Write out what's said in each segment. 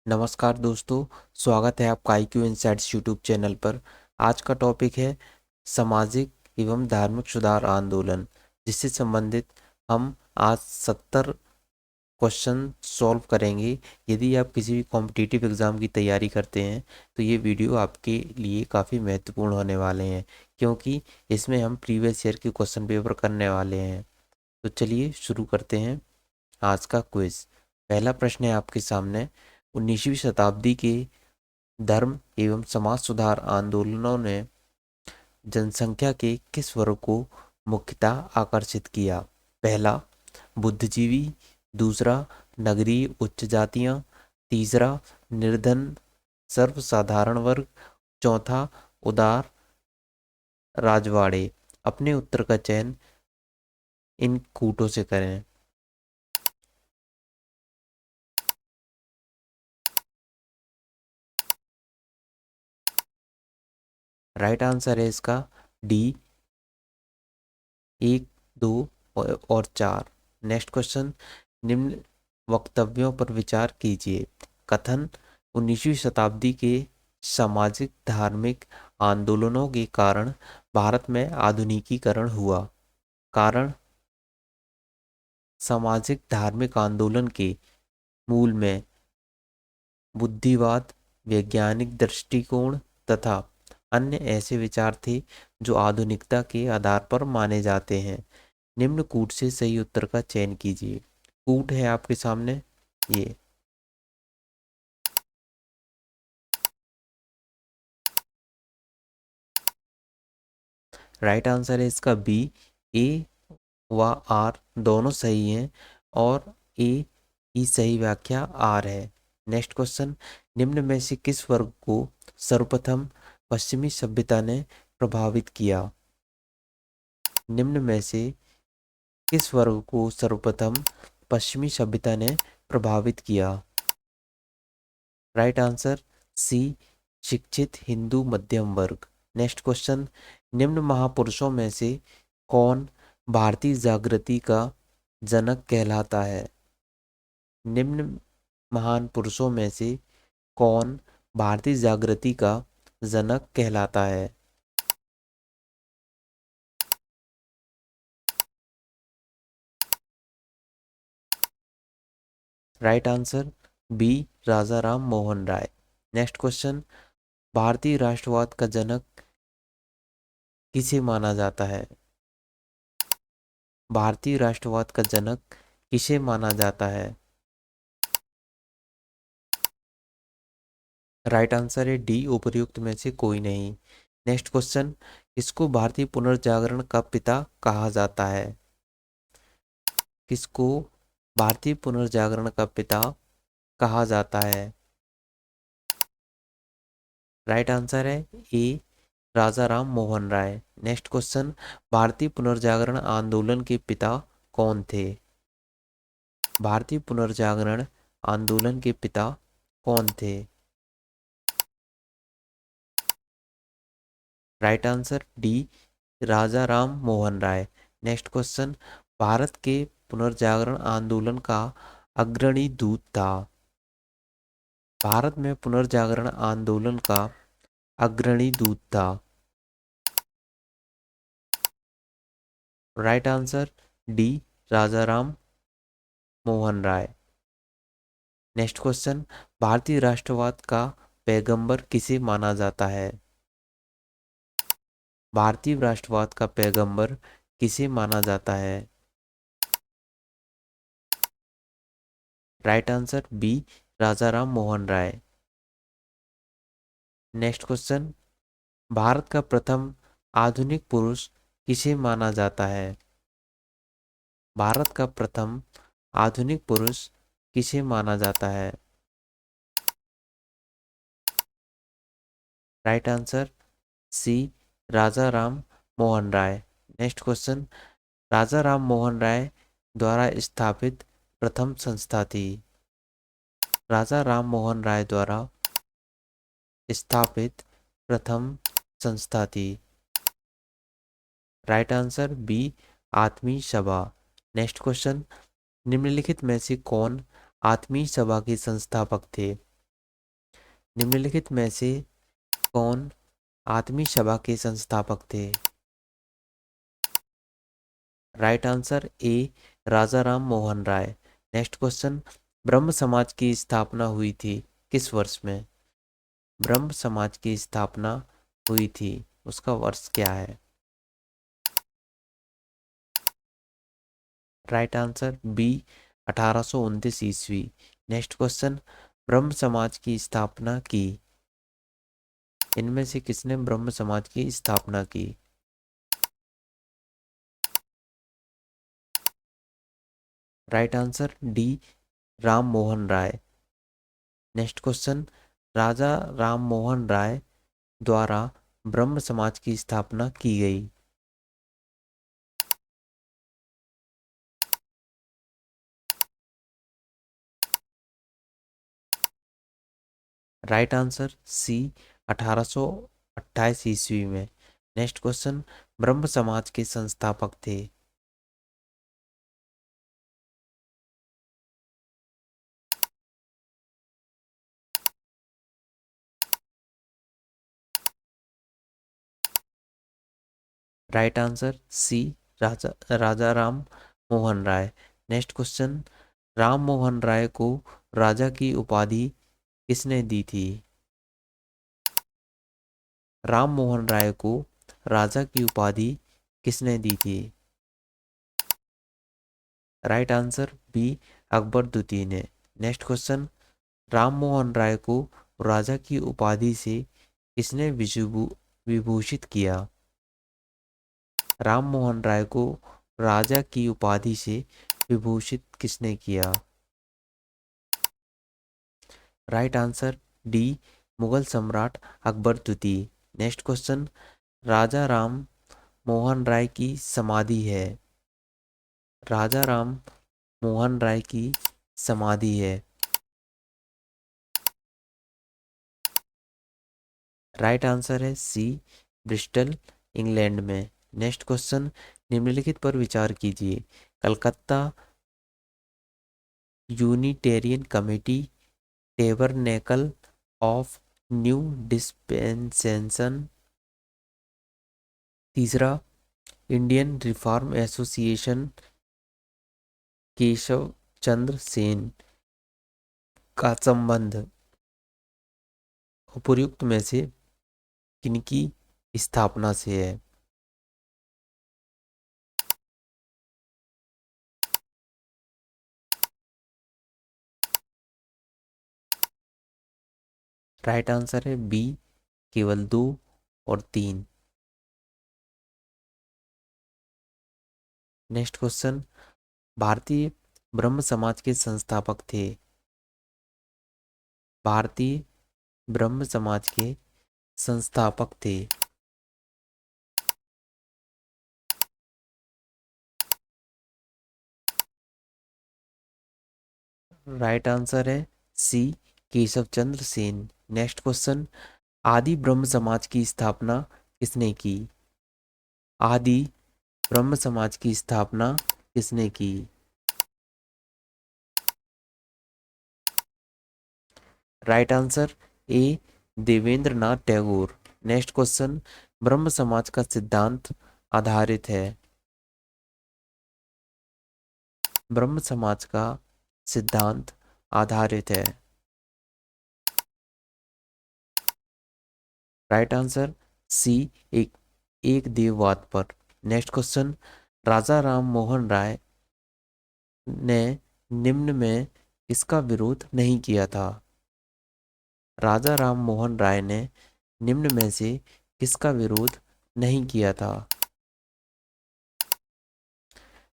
नमस्कार दोस्तों, स्वागत है आपका IQ इनसाइट्स यूट्यूब चैनल पर। आज का टॉपिक है सामाजिक एवं धार्मिक सुधार आंदोलन, जिससे संबंधित हम आज 70 क्वेश्चन सॉल्व करेंगे। यदि आप किसी भी कॉम्पिटिटिव एग्ज़ाम की तैयारी करते हैं तो ये वीडियो आपके लिए काफ़ी महत्वपूर्ण होने वाले हैं, क्योंकि इसमें हम प्रीवियस ईयर के क्वेश्चन पेपर करने वाले हैं। तो चलिए शुरू करते हैं आज का क्विज। पहला प्रश्न है आपके सामने। 19वीं शताब्दी के धर्म एवं समाज सुधार आंदोलनों ने जनसंख्या के किस वर्ग को मुख्यतः आकर्षित किया? पहला, बुद्धिजीवी। दूसरा, नगरीय उच्च जातियां। तीसरा, निर्धन सर्वसाधारण वर्ग। चौथा, उदार राजवाड़े। अपने उत्तर का चयन इन कूटों से करें। राइट आंसर है इसका डी, 1, 2 और 4। Next question. निम्न वक्तव्यों पर विचार कीजिए। कथन: 19वीं शताब्दी के सामाजिक धार्मिक आंदोलनों के कारण भारत में आधुनिकीकरण हुआ। कारण: सामाजिक धार्मिक आंदोलन के मूल में बुद्धिवाद, वैज्ञानिक दृष्टिकोण तथा अन्य ऐसे विचार थे जो आधुनिकता के आधार पर माने जाते हैं। निम्न कूट से सही उत्तर का चयन कीजिए। कूट है आपके सामने ये। राइट आंसर है इसका बी, ए व आर दोनों सही हैं और ए की सही व्याख्या आर है। Next question. निम्न में से किस वर्ग को सर्वप्रथम पश्चिमी सभ्यता ने प्रभावित किया? निम्न में से किस वर्ग को सर्वप्रथम पश्चिमी सभ्यता ने प्रभावित किया? राइट आंसर सी, शिक्षित हिंदू मध्यम वर्ग। Next question. निम्न महापुरुषों में से कौन भारतीय जागृति का जनक कहलाता है? निम्न महान पुरुषों में से कौन भारतीय जागृति का जनक कहलाता है? Right answer B, Raja Ram Mohan Roy. Next question. भारतीय राष्ट्रवाद का जनक किसे माना जाता है? भारतीय राष्ट्रवाद का जनक किसे माना जाता है? राइट आंसर है डी, उपर्युक्त में से कोई नहीं। Next question. किसको भारतीय पुनर्जागरण का पिता कहा जाता है? किसको भारतीय पुनर्जागरण का पिता कहा जाता है? राइट आंसर है A, Raja Ram Mohan Roy. Next question. भारतीय पुनर्जागरण आंदोलन के पिता कौन थे? भारतीय पुनर्जागरण आंदोलन के पिता कौन थे? Right answer D, Raja Ram Mohan Roy. Next question. Bharat के पुनर्जागरण आंदोलन का अग्रणी दूत था। भारत में पुनर्जागरण आंदोलन का अग्रणी दूत था। Right answer D, Raja Ram Mohan Roy. Next question. भारतीय राष्ट्रवाद का पैगंबर किसे माना जाता है? भारतीय राष्ट्रवाद का पैगंबर किसे माना जाता है? Right answer B, Raja Ram Mohan Roy. Next question. Bharat का प्रथम आधुनिक पुरुष किसे माना जाता है? भारत का प्रथम आधुनिक पुरुष किसे माना जाता है? Right answer C, Raja Ram Mohan Roy. Next question. Raja Ram Mohan Roy द्वारा स्थापित प्रथम संस्था थी। राजा राम मोहन राय द्वारा स्थापित प्रथम संस्था थी। राइट आंसर बी, आत्मीय सभा। Next question. निम्नलिखित में से कौन आत्मीय सभा के संस्थापक थे? निम्नलिखित में से कौन आत्मी सभा के संस्थापक थे? Right answer A Raja Ram Mohan Roy. Next question, Brahmo Samaj की स्थापना हुई थी किस वर्ष में? ब्रह्म समाज की स्थापना हुई थी, उसका वर्ष क्या है? राइट आंसर बी 1829 ईस्वी। नेक्स्ट क्वेश्चन, ब्रह्म समाज की स्थापना की? इनमें से किसने ब्रह्म समाज की स्थापना की? Right answer D Ram Mohan Roy. Next question, Raja Ram Mohan Roy द्वारा ब्रह्म समाज की स्थापना की गई। राइट आंसर सी 1828 ईस्वी में। नेक्स्ट क्वेश्चन, ब्रह्म समाज के संस्थापक थे? Right answer C Raja Ram Mohan Roy. Next question, Ram Mohan राय को राजा की उपाधि किसने दी थी? राम मोहन राय को राजा की उपाधि किसने दी थी? राइट आंसर बी अकबर द्वितीय ने। नेक्स्ट क्वेश्चन, राम मोहन राय को राजा की उपाधि से किसने विभूषित किया? राम मोहन राय को राजा की उपाधि से विभूषित किसने किया? राइट आंसर डी मुगल सम्राट अकबर द्वितीय। नेक्स्ट क्वेश्चन, राजा राम मोहन राय की समाधि है? राजा राम मोहन राय की समाधि है। राइट आंसर है सी ब्रिस्टल इंग्लैंड में। नेक्स्ट क्वेश्चन, निम्नलिखित पर विचार कीजिए। Calcutta Unitarian committee, tabernacle of new dispensation, तीसरा Indian reform association, Keshav Chandra Sen का संबंध उपर्युक्त में से किनकी स्थापना से है? राइट आंसर है बी केवल 2 और 3। नेक्स्ट क्वेश्चन, भारतीय ब्रह्म समाज के संस्थापक थे? भारतीय ब्रह्म समाज के संस्थापक थे? राइट आंसर है सी केशव चंद्र सेन। नेक्स्ट क्वेश्चन, आदि ब्रह्म समाज की स्थापना किसने की? आदि ब्रह्म समाज की स्थापना किसने की? राइट आंसर ए देवेंद्र नाथ टैगोर। नेक्स्ट क्वेश्चन, ब्रह्म समाज का सिद्धांत आधारित है? ब्रह्म समाज का सिद्धांत आधारित है। राइट आंसर सी एक एक देववाद पर। नेक्स्ट क्वेश्चन, राजा राम मोहन राय ने निम्न में किसका विरोध नहीं किया था? राजा राम मोहन राय ने निम्न में से किसका विरोध नहीं किया था?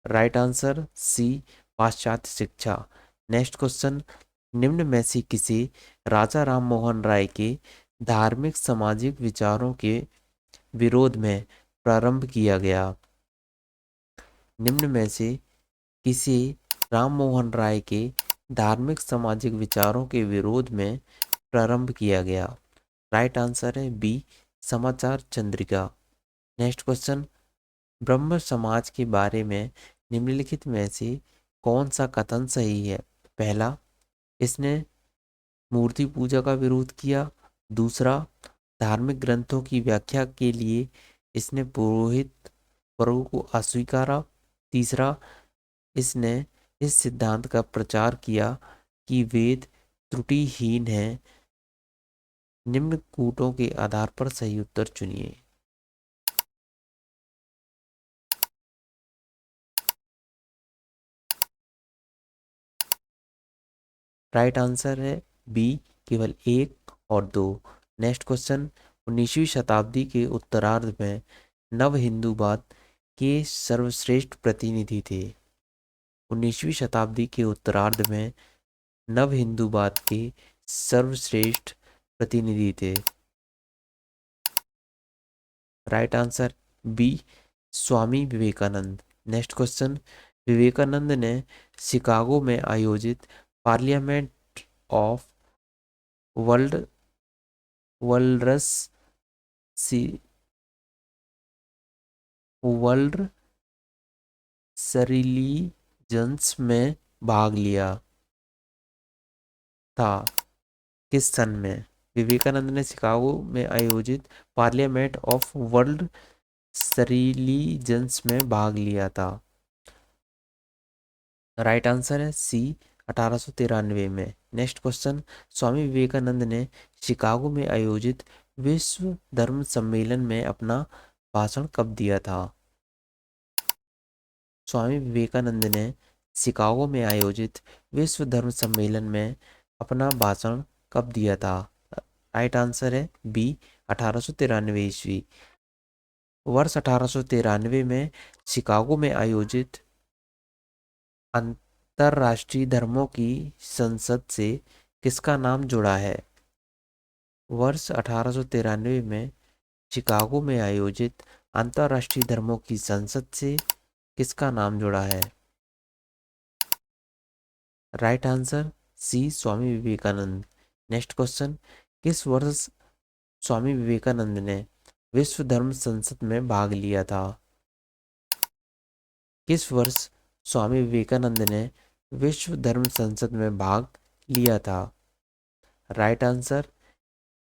राइट आंसर सी पाश्चात्य शिक्षा। नेक्स्ट क्वेश्चन, निम्न में से किसे राजा राम मोहन राय के धार्मिक सामाजिक विचारों के विरोध में प्रारंभ किया गया? निम्न में से किसे राम मोहन राय के धार्मिक सामाजिक विचारों के विरोध में प्रारंभ किया गया? राइट आंसर है बी समाचार चंद्रिका। नेक्स्ट क्वेश्चन, ब्रह्म समाज के बारे में निम्नलिखित में से कौन सा कथन सही है? पहला, इसने मूर्ति पूजा का विरोध किया। दूसरा, धार्मिक ग्रंथों की व्याख्या के लिए इसने पुरोहित वर्ग को अस्वीकारा। तीसरा, इसने इस सिद्धांत का प्रचार किया कि वेद त्रुटिहीन है। निम्न कूटों के आधार पर सही उत्तर चुनिए। राइट आंसर है बी, केवल 1 और 2। नेक्स्ट क्वेश्चन, 19वीं शताब्दी के उत्तरार्ध में नव हिंदूवाद के सर्वश्रेष्ठ प्रतिनिधि थे। 19वीं शताब्दी के उत्तरार्ध में नव हिंदूवाद के सर्वश्रेष्ठ प्रतिनिधि थे। Right answer B, Swami Vivekananda. Next question, Vivekananda ने शिकागो में आयोजित parliament of world worlds see world religions में भाग लिया था। किस सन में विवेकानंद ने शिकागो में आयोजित पार्लियामेंट ऑफ वर्ल्ड रिलीजन्स में भाग लिया था? राइट आंसर है सी, 1893 में। नेक्स्ट क्वेश्चन, स्वामी विवेकानंद ने शिकागो में आयोजित विश्व धर्म सम्मेलन में अपना भाषण कब दिया था? स्वामी विवेकानंद ने शिकागो में आयोजित विश्व धर्म सम्मेलन में अपना भाषण कब दिया था? राइट आंसर है बी, 1893 ईस्वी। वर्ष 1893 में शिकागो में आयोजित अंतर्राष्ट्रीय धर्मों की संसद से किसका नाम जुड़ा है? वर्ष 1893 में शिकागो में आयोजित अंतर्राष्ट्रीय धर्मों की संसद से किसका नाम जुड़ा है? Right answer C, Swami Vivekananda. Next question, किस वर्ष स्वामी विवेकानंद ने विश्व धर्म संसद में भाग लिया था? किस वर्ष स्वामी विवेकानंद ने विश्व धर्म संसद में भाग लिया था? राइट आंसर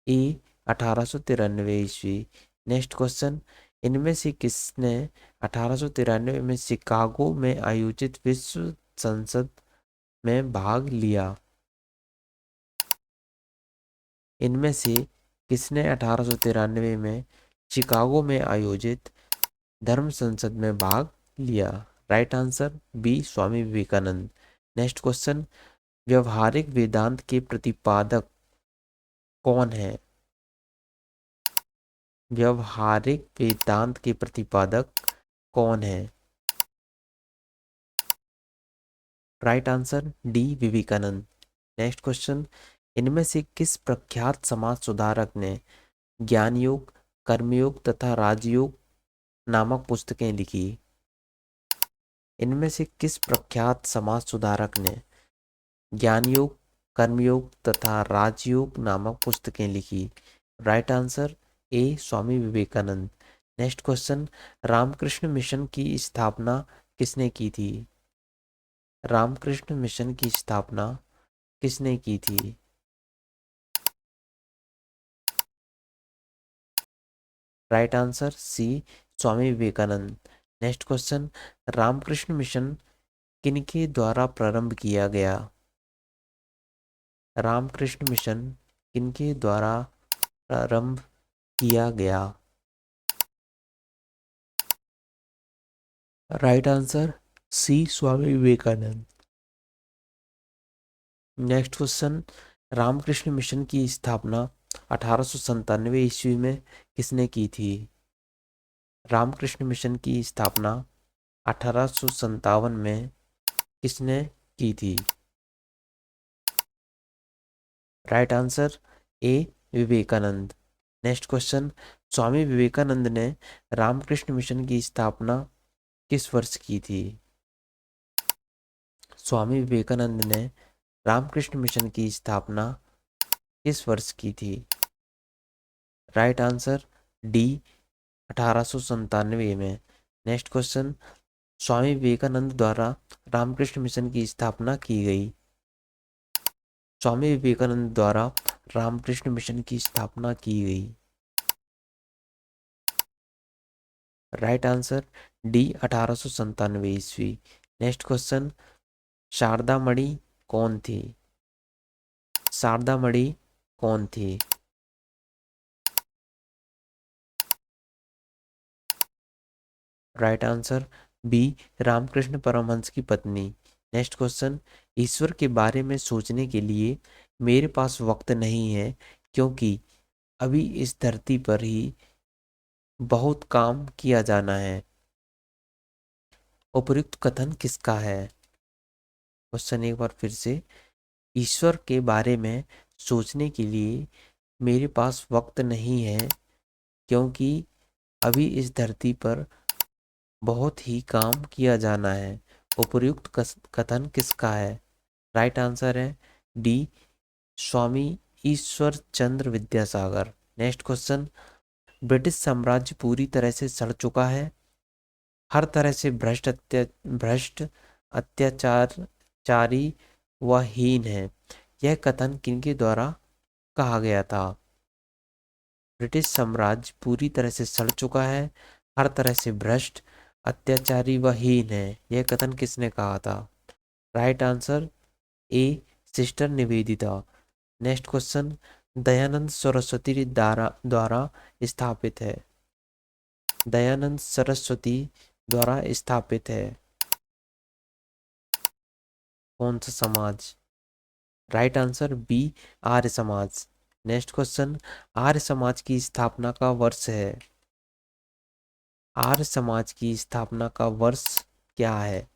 ए, 1893 ईस्वी। नेक्स्ट क्वेश्चन, इनमें से किसने 1893 में शिकागो में आयोजित विश्व संसद में भाग लिया? इनमें से किसने 1893 में शिकागो में आयोजित धर्म संसद में भाग लिया? Right answer B, Swami Vivekananda. Next question, व्यवहारिक वेदांत के प्रतिपादक कौन है? व्यवहारिक वेदांत के प्रतिपादक कौन है? Right answer D, Vivekananda. Next question, इनमें से किस प्रख्यात समाज सुधारक ने ज्ञान योग, कर्मयोग तथा राजयोग नामक पुस्तकें लिखी? इनमें से किस प्रख्यात समाज सुधारक ने ज्ञान योग, कर्मयोग तथा राजयोग नामक पुस्तकें लिखी? Right answer A, Swami Vivekananda. Next question, Ramakrishna mission की स्थापना किसने की थी? रामकृष्ण मिशन की स्थापना किसने की थी? Right answer C, Swami Vivekananda. Next question, Ramakrishna mission किनके द्वारा प्रारंभ किया गया? रामकृष्ण मिशन किनके द्वारा प्रारंभ किया गया? Right answer C, Swami Vivekananda. Next question, Ramakrishna mission की स्थापना 1897 ईस्वी में किसने की थी? रामकृष्ण मिशन की स्थापना 1857 में किसने की थी? Right answer A, Vivekananda. Next question, Swami Vivekananda ने रामकृष्ण मिशन की स्थापना किस वर्ष की थी? स्वामी विवेकानंद ने रामकृष्ण मिशन की स्थापना किस वर्ष की थी? राइट आंसर डी, 1897 में। नेक्स्ट क्वेश्चन, स्वामी विवेकानंद द्वारा रामकृष्ण मिशन की स्थापना की गई स्वामी विवेकानंद द्वारा रामकृष्ण मिशन की स्थापना की गई? राइट आंसर डी 1897 ईस्वी। नेक्स्ट क्वेश्चन, शारदा मणि कौन थी? शारदा मणि कौन थी? Right answer B Ramakrishna Paramahamsa की पत्नी। नेक्स्ट क्वेश्चन, ईश्वर के बारे में सोचने के लिए मेरे पास वक्त नहीं है क्योंकि अभी इस धरती पर ही बहुत काम किया जाना है। उपयुक्त कथन किसका है? क्वेश्चन एक बार फिर से, ईश्वर के बारे में सोचने के लिए मेरे पास वक्त नहीं है क्योंकि अभी इस धरती पर बहुत ही काम किया जाना है। उपयुक्त कथन किसका है? राइट आंसर है डी स्वामी Ishwar Chandra Vidyasagar. Next question, British साम्राज्य पूरी तरह से सड़ चुका है, हर तरह से भ्रष्ट अत्याचारी व हीन है, यह कथन किनके द्वारा कहा गया था? ब्रिटिश साम्राज्य पूरी तरह से सड़ चुका है, हर तरह से भ्रष्ट अत्याचारी व हीन है, यह कथन किसने कहा था? राइट आंसर ए sister Nivedita. Next question, Dayanand Saraswati द्वारा स्थापित है। दयानंद सरस्वती द्वारा स्थापित है कौन सा समाज? Right answer B Arya Samaj. Next question, Arya Samaj की स्थापना का वर्ष है। आर्य समाज की स्थापना का वर्ष क्या है?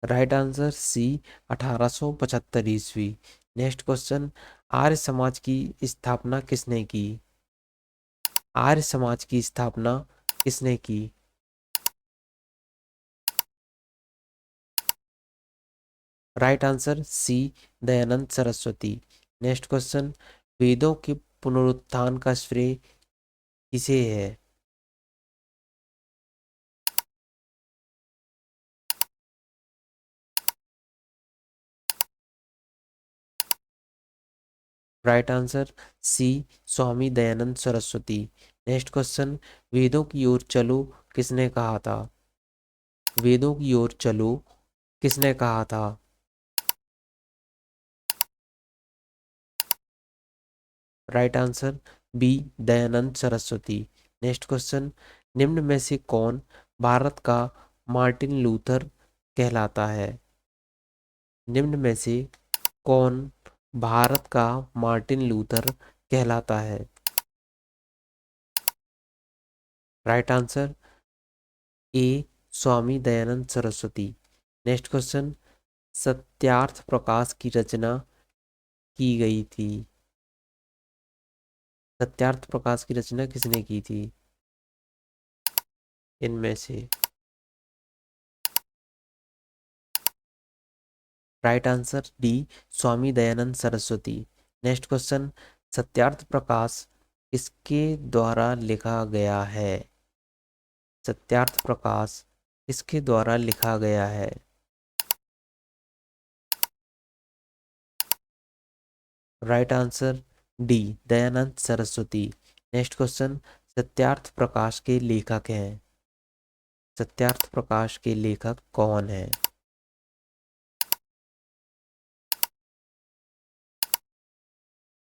राइट आंसर सी 1875 ईस्वी। नेक्स्ट क्वेश्चन, आर्य समाज की स्थापना किसने की? आर्य समाज की स्थापना किसने की? Right answer C Dayanand Saraswati. Next question, वेदों के पुनरुत्थान का श्रेय किसे है? Right answer C Swami Dayanand Saraswati. Next question, वेदों की ओर चलो किसने कहा था? वेदों की ओर चलो किसने कहा था? Right answer B Dayanand Saraswati. Next question, निम्न में से कौन भारत का मार्टिन लूथर कहलाता है? निम्न में से कौन भारत का मार्टिन लूथर कहलाता है? Right answer A Swami Dayanand Saraswati. Next question, Satyarth Prakash की रचना की गई थी। सत्यार्थ प्रकाश की रचना किसने की थी इनमें से? राइट आंसर डी स्वामी दयानंद सरस्वती। नेक्स्ट क्वेश्चन, सत्यार्थ प्रकाश किसके द्वारा लिखा गया है? सत्यार्थ प्रकाश किसके द्वारा लिखा गया है? Right answer D Dayanand Saraswati. Next question, Satyarth Prakash के लेखक हैं। सत्यार्थ प्रकाश के लेखक कौन है?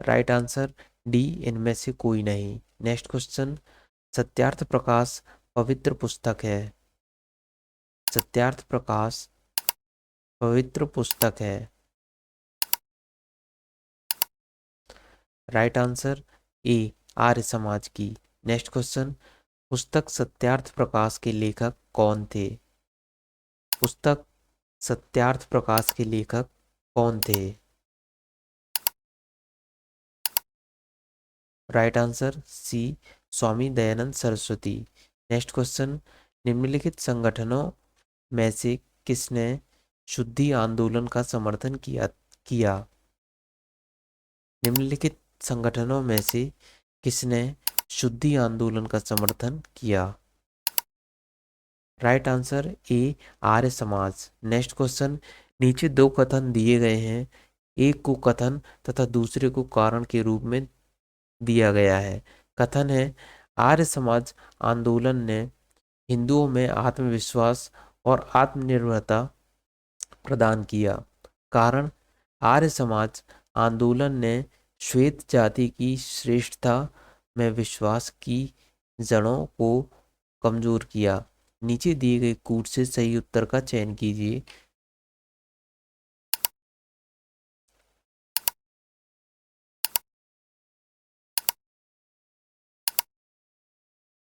राइट आंसर डी इनमें से कोई नहीं। नेक्स्ट क्वेश्चन, सत्यार्थ प्रकाश पवित्र पुस्तक है। सत्यार्थ प्रकाश पवित्र पुस्तक है। राइट आंसर ए आर्य समाज की। नेक्स्ट क्वेश्चन, पुस्तक सत्यार्थ प्रकाश के लेखक कौन थे? पुस्तक सत्यार्थ प्रकाश के लेखक कौन थे? Right answer C Swami Dayanand Saraswati. Next question, निम्नलिखित संगठनों में से किसने शुद्धि आंदोलन का समर्थन किया? निम्नलिखित संगठनों में से किसने शुद्धि आंदोलन का समर्थन किया? राइट आंसर ए आर्य समाज। नेक्स्ट क्वेश्चन, नीचे दो कथन दिए गए हैं, एक को कथन तथा दूसरे को कारण के रूप में दिया गया है। कथन है, आर्य समाज आंदोलन ने हिंदुओं में आत्मविश्वास और आत्मनिर्भरता प्रदान किया। कारण, आर्य समाज आंदोलन ने श्वेत जाति की श्रेष्ठता में विश्वास की जड़ों को कमजोर किया। नीचे दिए गए कूट से सही उत्तर का चयन कीजिए।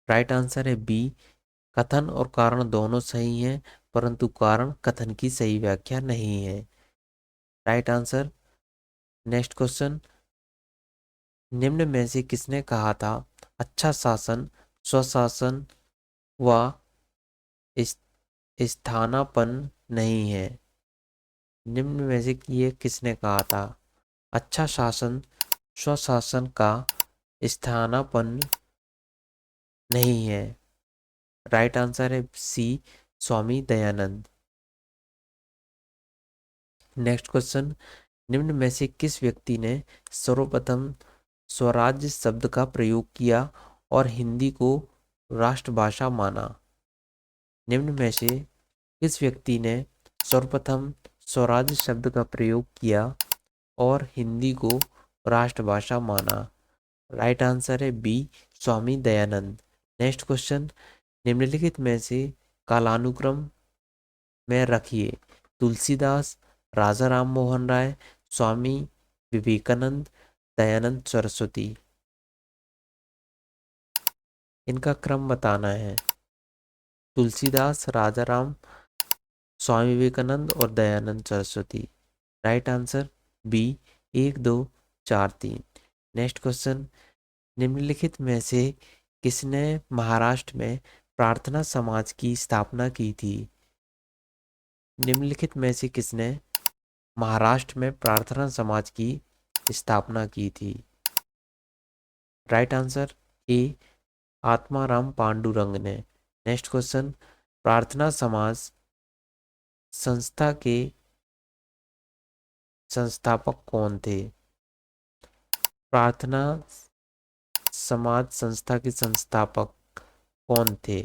राइट आंसर है बी, कथन और कारण दोनों सही हैं, परंतु कारण कथन की सही व्याख्या नहीं है। Right answer. नेक्स्ट क्वेश्चन, निम्न में से किसने कहा था अच्छा शासन स्वशासन व स्थानापन्न नहीं है? निम्न में से ये किसने कहा था अच्छा शासन स्वशासन का स्थानापन्न नहीं है? राइट आंसर है सी, स्वामी दयानंद। नेक्स्ट क्वेश्चन, निम्न में से किस व्यक्ति ने सर्वप्रथम स्वराज्य शब्द का प्रयोग किया और हिंदी को राष्ट्रभाषा माना? निम्न में से किस व्यक्ति ने सर्वप्रथम स्वराज्य शब्द का प्रयोग किया और हिंदी को राष्ट्रभाषा माना? राइट आंसर है B, Swami Dayanand. Next question, निम्नलिखित में से कालानुक्रम में रखिए तुलसीदास, राजा राम मोहन राय, स्वामी विवेकानंद, दयानंद सरस्वती। इनका क्रम बताना है। तुलसीदास, राजा राम, स्वामी विवेकानंद और Dayanand Saraswati. Right answer B, 1 2 4 3। Next question, निम्नलिखित में से किसने महाराष्ट्र में प्रार्थना समाज की स्थापना की थी? निम्नलिखित में से किसने महाराष्ट्र में प्रार्थना समाज की स्थापना की थी? Right answer A, Atmaram Pandurang ने। नेक्स्ट क्वेश्चन, प्रार्थना समाज संस्था के संस्थापक कौन थे? प्रार्थना समाज संस्था के संस्थापक कौन थे?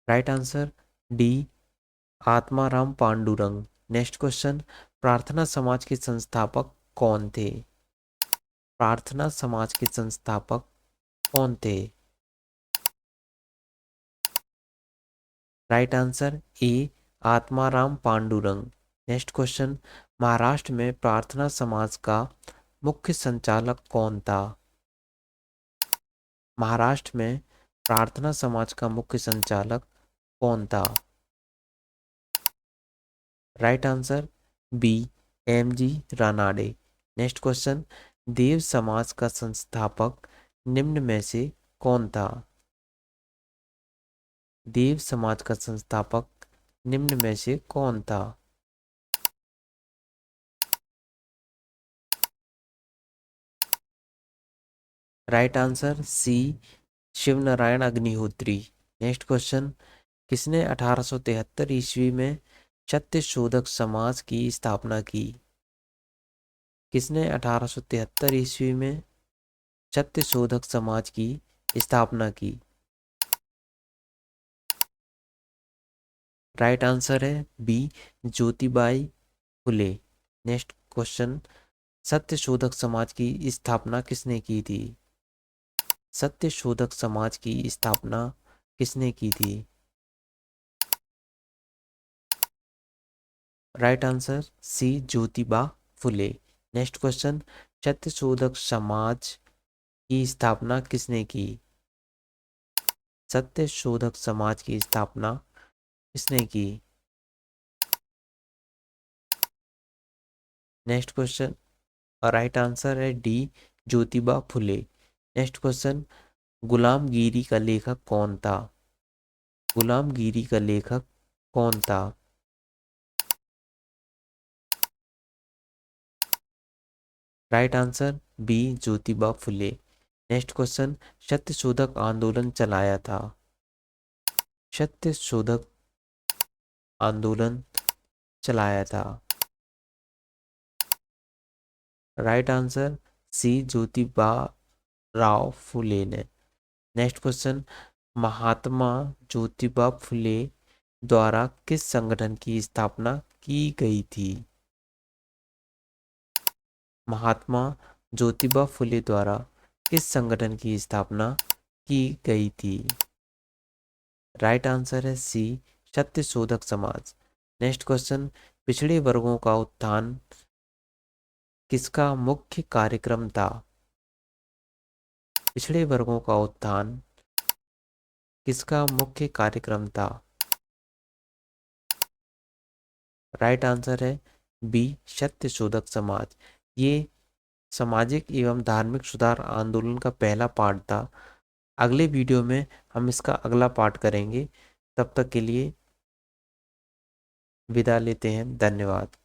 Right answer D, Atmaram Pandurang. Next question, प्रार्थना समाज के संस्थापक कौन थे? प्रार्थना समाज के संस्थापक कौन थे? Right answer A, Atmaram Pandurang. Next question, Maharashtra में प्रार्थना समाज का मुख्य संचालक कौन था? महाराष्ट्र में प्रार्थना समाज का मुख्य संचालक कौन था? Right answer B, M G Ranade. Next question, Dev Samaj का संस्थापक निम्न में से कौन था? देव समाज का संस्थापक निम्न में से कौन था? Right answer C, Shivnarayan Agnihotri. Next question, किसने 1873 ईस्वी में सत्य शोधक समाज की स्थापना की? किसने 1873 ईस्वी में सत्य शोधक समाज की स्थापना की? राइट आंसर है बी, ज्योतिबाई फुले। नेक्स्ट क्वेश्चन, सत्य शोधक समाज की स्थापना किसने की थी? सत्य शोधक समाज की स्थापना किसने की थी? Right answer C, Jyotiba Phule. Next question, सत्य शोधक समाज की स्थापना किसने की? सत्य शोधक समाज की स्थापना किसने की? नेक्स्ट क्वेश्चन, राइट आंसर है D, Jyotiba Phule. Next question, गुलामगिरी का लेखक कौन था? गुलामगिरी का लेखक कौन था? Right answer B, Jyotiba Phule. Next question, Satyashodhak आंदोलन चलाया था? सत्य शोधक आंदोलन चलाया था? Right answer C, Jyotiba Rao Phule ने। नेक्स्ट क्वेश्चन, महात्मा ज्योतिबा फुले द्वारा किस संगठन की स्थापना की गई थी? महात्मा ज्योतिबा फुले द्वारा किस संगठन की स्थापना की गई थी? राइट आंसर है सी, सत्य शोधक समाज। नेक्स्ट क्वेश्चन, पिछड़े वर्गों का उत्थान किसका मुख्य कार्यक्रम था? पिछड़े वर्गों का उत्थान किसका मुख्य कार्यक्रम था? राइट आंसर है बी, सत्य शोधक समाज। ये सामाजिक एवं धार्मिक सुधार आंदोलन का पहला पार्ट था। अगले वीडियो में हम इसका अगला पार्ट करेंगे। तब तक के लिए विदा लेते हैं। धन्यवाद।